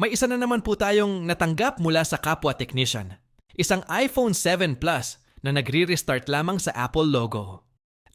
May isa na naman po tayong natanggap mula sa kapwa technician. Isang iPhone 7 Plus na nagre-restart lamang sa Apple logo.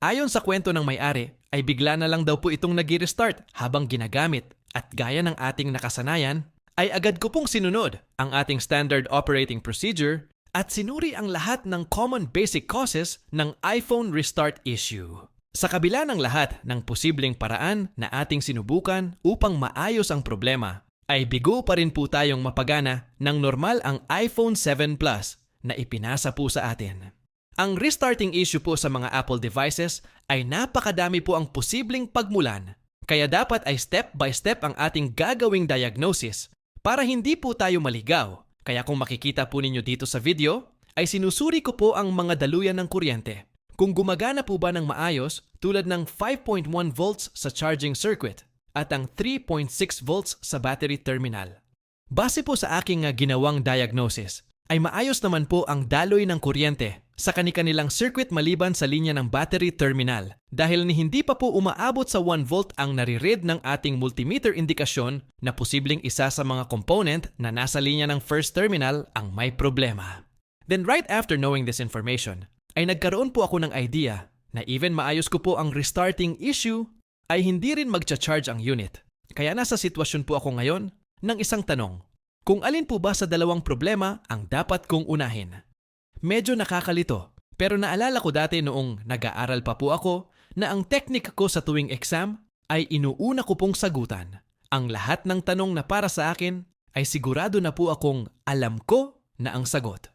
Ayon sa kwento ng may-ari, ay bigla na lang daw po itong nag-restart habang ginagamit at gaya ng ating nakasanayan, ay agad ko pong sinunod ang ating standard operating procedure at sinuri ang lahat ng common basic causes ng iPhone restart issue. Sa kabila ng lahat ng posibleng paraan na ating sinubukan upang maayos ang problema, ay bigo pa rin po tayong mapagana ng normal ang iPhone 7 Plus na ipinasa po sa atin. Ang restarting issue po sa mga Apple devices ay napakadami po ang posibleng pagmulan, kaya dapat ay step by step ang ating gagawing diagnosis para hindi po tayo maligaw. Kaya kung makikita po ninyo dito sa video, ay sinusuri ko po ang mga daluyan ng kuryente. Kung gumagana po ba ng maayos tulad ng 5.1 volts sa charging circuit at ang 3.6 volts sa battery terminal. Base po sa aking ginawang diagnosis, ay maayos naman po ang daloy ng kuryente sa kani-kanilang circuit maliban sa linya ng battery terminal dahil ni hindi pa po umaabot sa 1 volt ang nare-read ng ating multimeter indikasyon na posibleng isa sa mga component na nasa linya ng first terminal ang may problema. Then right after knowing this information, ay nagkaroon po ako ng idea na even maayos ko po ang restarting issue ay hindi rin magcha-charge ang unit. Kaya nasa sitwasyon po ako ngayon ng isang tanong. Kung alin po ba sa dalawang problema ang dapat kong unahin? Medyo nakakalito, pero naalala ko dati noong nag-aaral pa po ako na ang technique ko sa tuwing exam ay inuuna ko pong sagutan. Ang lahat ng tanong na para sa akin ay sigurado na po akong alam ko na ang sagot.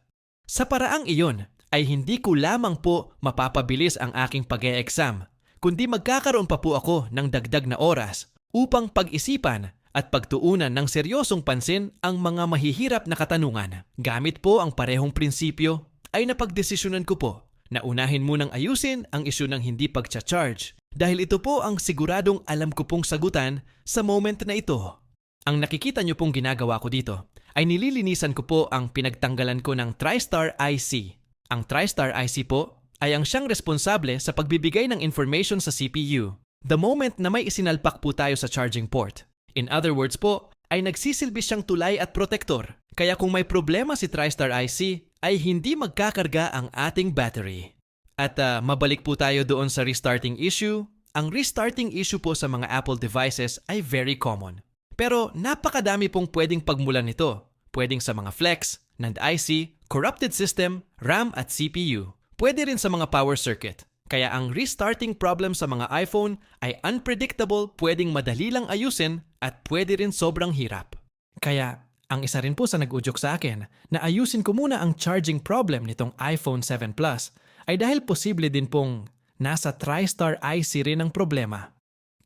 Sa paraang iyon ay hindi ko lamang po mapapabilis ang aking pag-e-exam, kundi magkakaroon pa po ako ng dagdag na oras upang pag-isipan at pagtuunan ng seryosong pansin ang mga mahihirap na katanungan. Gamit po ang parehong prinsipyo, ay napagdesisyonan ko po na unahin munang ayusin ang isyu ng hindi pagcha-charge dahil ito po ang siguradong alam ko pong sagutan sa moment na ito. Ang nakikita niyo pong ginagawa ko dito ay nililinisan ko po ang pinagtanggalan ko ng TriStar IC. Ang TriStar IC po ay ang siyang responsable sa pagbibigay ng information sa CPU the moment na may isinalpak po tayo sa charging port. In other words po, ay nagsisilbi siyang tulay at protektor. Kaya kung may problema si TriStar IC, ay hindi magkakarga ang ating battery. At mabalik po tayo doon sa restarting issue. Ang restarting issue po sa mga Apple devices ay very common. Pero napakadami pong pwedeng pagmulan nito. Pwedeng sa mga flex, NAND IC, corrupted system, RAM at CPU. Pwede rin sa mga power circuit. Kaya ang restarting problem sa mga iPhone ay unpredictable, pwedeng madali lang ayusin at pwede rin sobrang hirap. Kaya ang isa rin po sa nag-udyok sa akin na ayusin ko muna ang charging problem nitong iPhone 7 Plus ay dahil posible din pong nasa TriStar IC rin ang problema.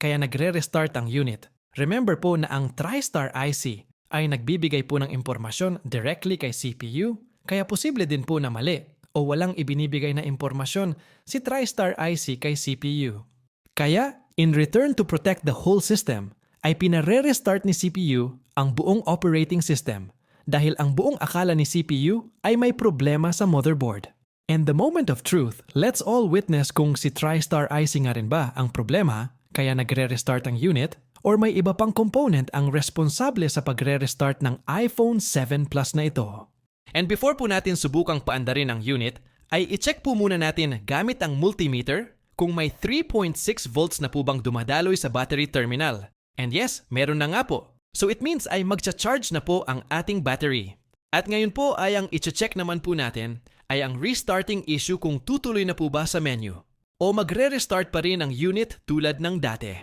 Kaya nagre-restart ang unit. Remember po na ang TriStar IC ay nagbibigay po ng impormasyon directly kay CPU, kaya posible din po na mali o walang ibinibigay na impormasyon si TriStar IC kay CPU. Kaya, in return to protect the whole system, ay pinare-restart ni CPU ang buong operating system dahil ang buong akala ni CPU ay may problema sa motherboard. And the moment of truth, let's all witness kung si TriStar IC nga rin ba ang problema kaya nagre-restart ang unit or may iba pang component ang responsable sa pagre-restart ng iPhone 7 Plus na ito. And before po natin subukang paandarin ang unit, ay i-check po muna natin gamit ang multimeter kung may 3.6 volts na po bang dumadaloy sa battery terminal. And yes, meron na nga po. So it means ay magcha-charge na po ang ating battery. At ngayon po ay ang i-check naman po natin ay ang restarting issue kung tutuloy na po ba sa menu o magre-restart pa rin ang unit tulad ng dati.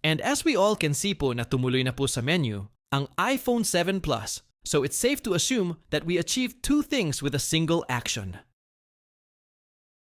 And as we all can see po na tumuloy na po sa menu ang iPhone 7 Plus, so it's safe to assume that we achieved two things with a single action.